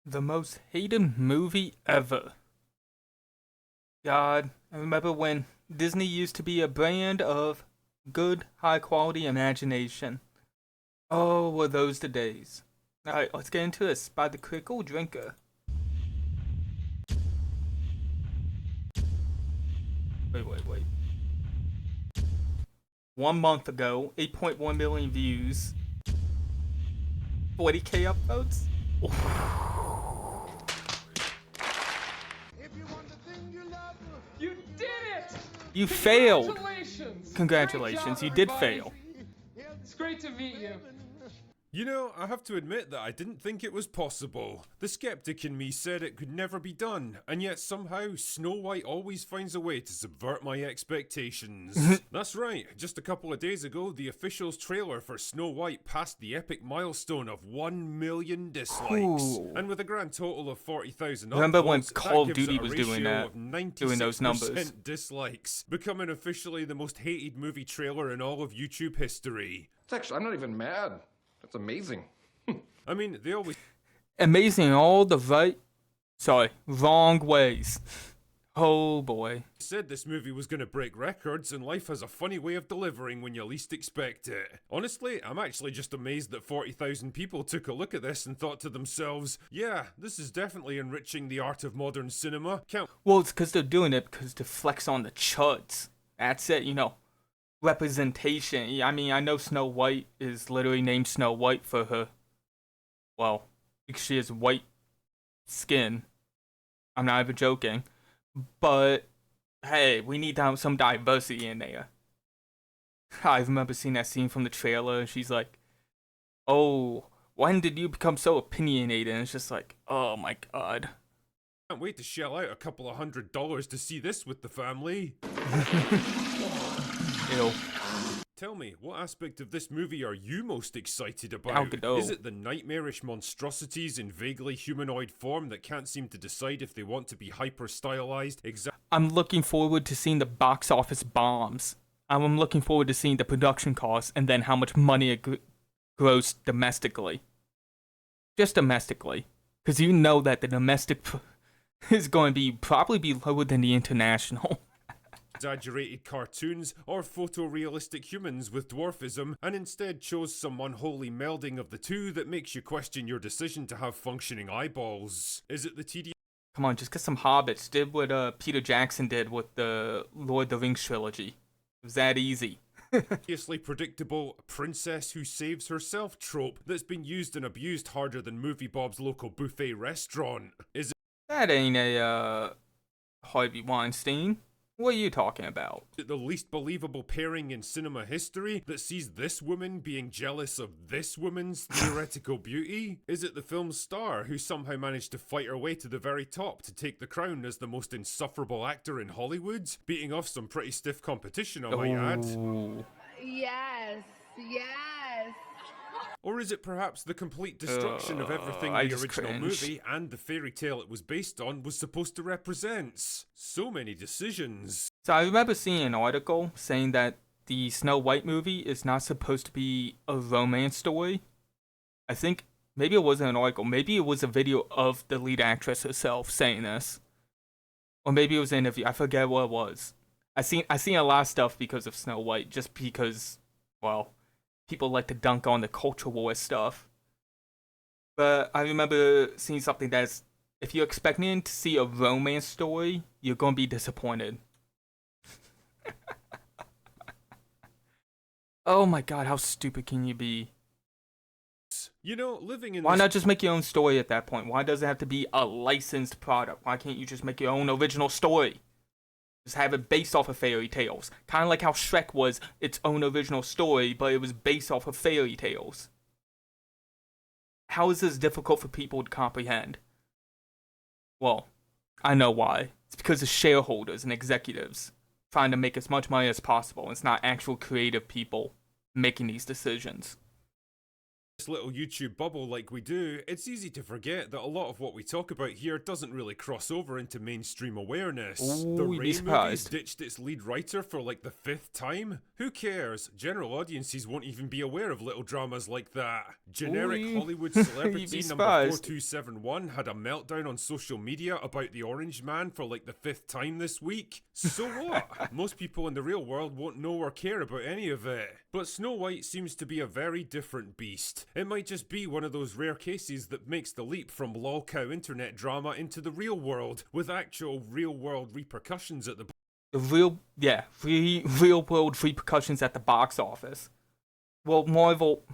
The most hated movie ever. God, I remember when Disney used to be a brand of good, high quality imagination. Oh, were those the days. Alright, let's get into this by the Critical Drinker. Wait. 1 month ago, 8.1 million views, 40k upvotes. You did it! You failed. Congratulations! Congratulations, Great you job, did everybody. fail. It's great to meet you. You know, I have to admit that I didn't think it was possible. The skeptic in me said it could never be done, and yet somehow Snow White always finds a way to subvert my expectations. That's right, just a couple of days ago, the official's trailer for Snow White passed the epic milestone of 1 million dislikes. Ooh. And with a grand total of 40,000 upvotes, Remember when that Call of gives Duty it a was ratio doing that? of 96% Doing those numbers. dislikes, becoming officially the most hated movie trailer in all of YouTube history. It's actually, I'm not even mad. That's amazing. I mean, they always Amazing in all the wrong ways. Oh boy. said this movie was gonna break records, and life has a funny way of delivering when you least expect it. Honestly, I'm actually just amazed that 40,000 people took a look at this and thought to themselves, yeah, this is definitely enriching the art of modern cinema. Can't Well, it's because they're doing it because to flex on the chuds. That's it, representation. I mean, I know Snow White is literally named Snow White for her, well, because she has white skin. I'm not even joking. But, hey, we need to have some diversity in there. I remember seeing that scene from the trailer, and she's like, oh, when did you become so opinionated? And it's just like, oh my god. wait to shell out a couple of $100 to see this with the family. Ew. Tell me, what aspect of this movie are you most excited about? Algodo. Is it the nightmarish monstrosities in vaguely humanoid form that can't seem to decide if they want to be hyper-stylized? I'm looking forward to seeing the box office bombs. I'm looking forward to seeing the production costs and then how much money it grossed domestically. Just domestically. Because you know that the domestic is going to probably be lower than the international. Exaggerated cartoons or photorealistic humans with dwarfism, and instead chose some unholy melding of the two that makes you question your decision to have functioning eyeballs. Is it the tedious Come on, just get some hobbits. Did what Peter Jackson did with the Lord of the Rings trilogy. It was that easy. obviously predictable princess who saves herself trope that's been used and abused harder than Movie Bob's local buffet restaurant? Is That ain't a Harvey Weinstein. What are you talking about? it the least believable pairing in cinema history that sees this woman being jealous of this woman's theoretical beauty? Is it the film's star who somehow managed to fight her way to the very top to take the crown as the most insufferable actor in Hollywood, beating off some pretty stiff competition, I might add? Ooh. Yes. Or is it perhaps the complete destruction of everything I the just original cringe. movie and the fairy tale it was based on was supposed to represent? So many decisions. So I remember seeing an article saying that the Snow White movie is not supposed to be a romance story. I think maybe it wasn't an article. Maybe it was a video of the lead actress herself saying this, or maybe it was an interview. I forget what it was. I seen a lot of stuff because of Snow White, just because, well, people like to dunk on the culture war stuff. But I remember seeing something that's, if you're expecting to see a romance story, you're gonna be disappointed. Oh my god, how stupid can you be? You know, living in Why this not just make your own story at that point? Why does it have to be a licensed product? Why can't you just make your own original story? Just have it based off of fairy tales. Kind of like how Shrek was its own original story, but it was based off of fairy tales. How is this difficult for people to comprehend? Well, I know why. It's because the shareholders and executives trying to make as much money as possible. It's not actual creative people making these decisions. little YouTube bubble like we do, it's easy to forget that a lot of what we talk about here doesn't really cross over into mainstream awareness. The Ooh, you'd be Ray movie surprised. ditched its lead writer for like the 5th time? Who cares? General audiences won't even be aware of little dramas like that. Generic Ooh, Hollywood you'd celebrity be number surprised. 4271 had a meltdown on social media about the Orange Man for like the 5th time this week. So what? Most people in the real world won't know or care about any of it. But Snow White seems to be a very different beast. It might just be one of those rare cases that makes the leap from lolcow internet drama into the real world, with actual real world repercussions at the The real world repercussions at the box office. Well, Marvel,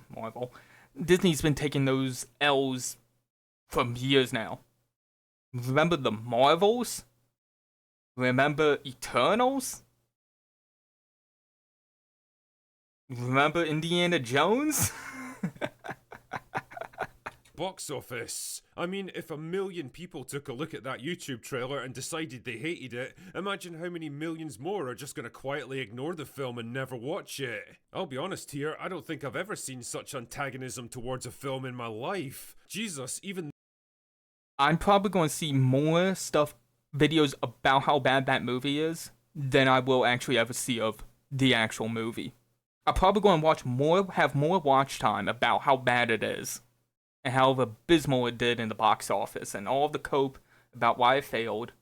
Disney's been taking those L's for years now. Remember the Marvels? Remember Eternals? Remember Indiana Jones? box office. I mean, if 1 million people took a look at that YouTube trailer and decided they hated it, imagine how many millions more are just gonna quietly ignore the film and never watch it. I'll be honest here, I don't think I've ever seen such antagonism towards a film in my life. Jesus, even I'm probably going to see more videos about how bad that movie is than I will actually ever see of the actual movie. I'm probably going to have more watch time about how bad it is and how abysmal it did in the box office and all of the cope about why it failed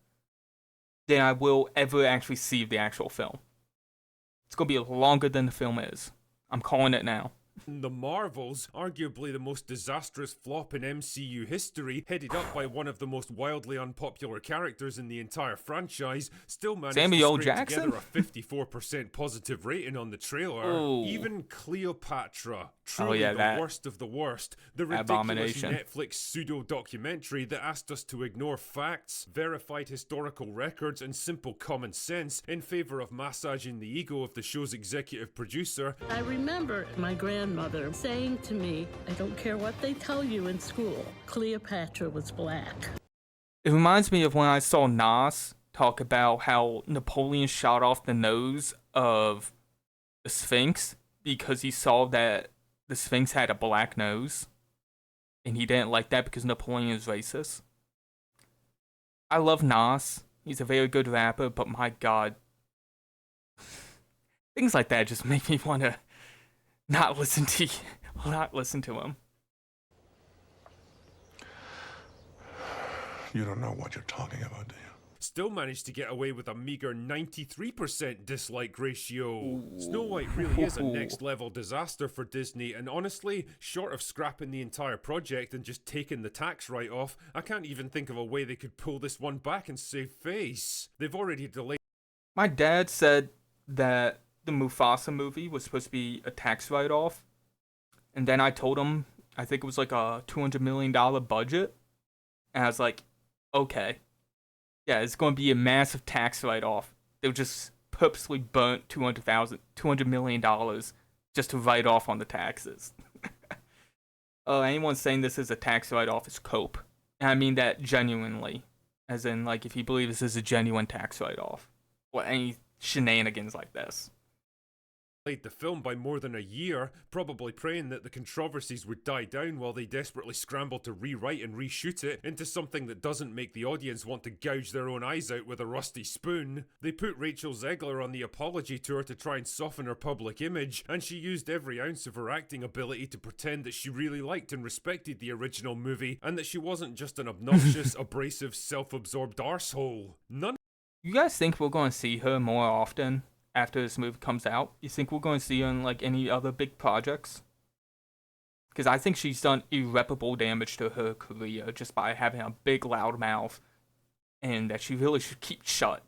than I will ever actually see the actual film. It's going to be longer than the film is. I'm calling it now. The Marvels, arguably the most disastrous flop in MCU history, headed up by one of the most wildly unpopular characters in the entire franchise, still managed Samuel to scrape Jackson? together a 54% positive rating on the trailer. Ooh. Even Cleopatra, truly that the worst of the worst, the ridiculous abomination. Netflix pseudo-documentary that asked us to ignore facts, verified historical records, and simple common sense in favor of massaging the ego of the show's executive producer. I remember my grandmother saying to me, I don't care what they tell you in school, Cleopatra was black. It reminds me of when I saw Nas talk about how Napoleon shot off the nose of the Sphinx because he saw that the Sphinx had a black nose. And he didn't like that because Napoleon is racist. I love Nas. He's a very good rapper, but my god. Things like that just make me want to not listen to him. You don't know what you're talking about, do you? Still managed to get away with a meager 93% dislike ratio. Snow White really is a next level disaster for Disney, and honestly, short of scrapping the entire project and just taking the tax write-off, I can't even think of a way they could pull this one back and save face. They've already delayed. My dad said that the Mufasa movie was supposed to be a tax write-off, and then I told him I think it was like a $200 million budget, and I was like, okay, yeah, it's going to be a massive tax write-off. They just purposely burnt $200 million just to write off on the taxes. Anyone saying this is a tax write-off is cope, and I mean that genuinely, as in like if you believe this is a genuine tax write-off or any shenanigans like this. The film by more than a year, probably praying that the controversies would die down while they desperately scrambled to rewrite and reshoot it into something that doesn't make the audience want to gouge their own eyes out with a rusty spoon. They put Rachel Zegler on the apology tour to try and soften her public image, and she used every ounce of her acting ability to pretend that she really liked and respected the original movie, and that she wasn't just an obnoxious, abrasive, self-absorbed arsehole. You guys think we're going to see her more often after this movie comes out? You think we're going to see her in like any other big projects? Because I think she's done irreparable damage to her career just by having a big loud mouth, and that she really should keep shut.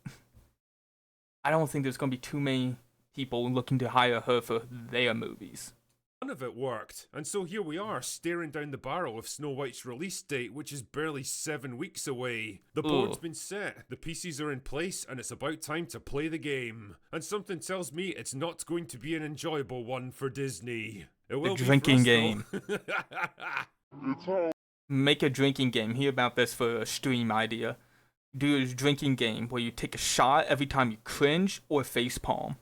I don't think there's going to be too many people looking to hire her for their movies. None of it worked, and so here we are, staring down the barrel of Snow White's release date, which is barely 7 weeks away. The board's been set, the pieces are in place, and it's about time to play the game. And something tells me it's not going to be an enjoyable one for Disney. It will The drinking be game. Make a drinking game. Hear about this for a stream idea. Do a drinking game where you take a shot every time you cringe or facepalm.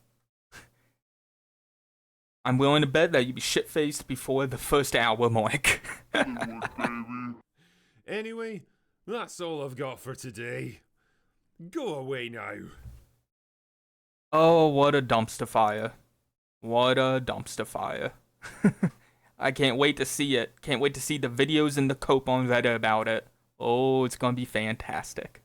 I'm willing to bet that you'd be shit-faced before the first hour mark. Anyway, that's all I've got for today. Go away now. Oh, what a dumpster fire. What a dumpster fire. I can't wait to see it. Can't wait to see the videos and the cope on Reddit about it. Oh, it's gonna be fantastic.